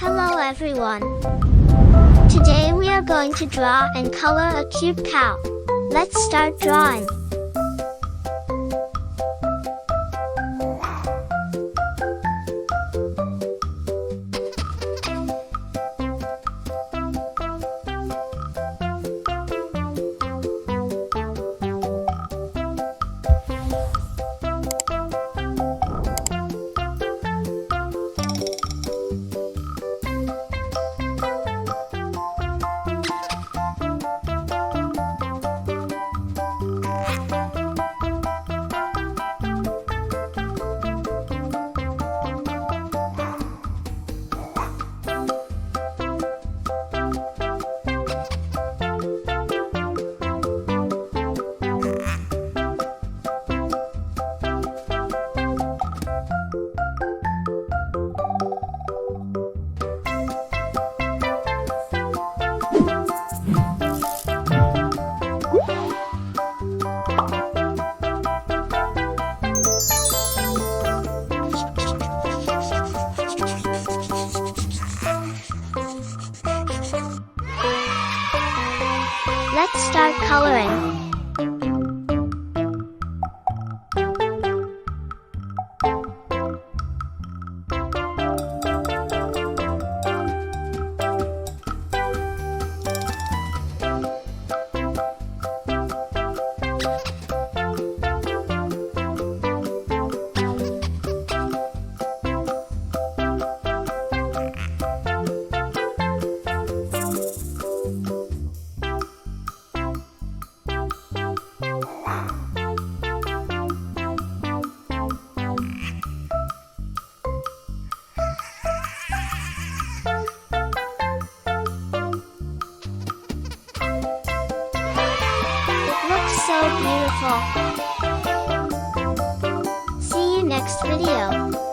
Hello everyone! Today we are going to draw and color a cute cow. Let's start drawing. Let's start coloring. Looks so beautiful. See you next video.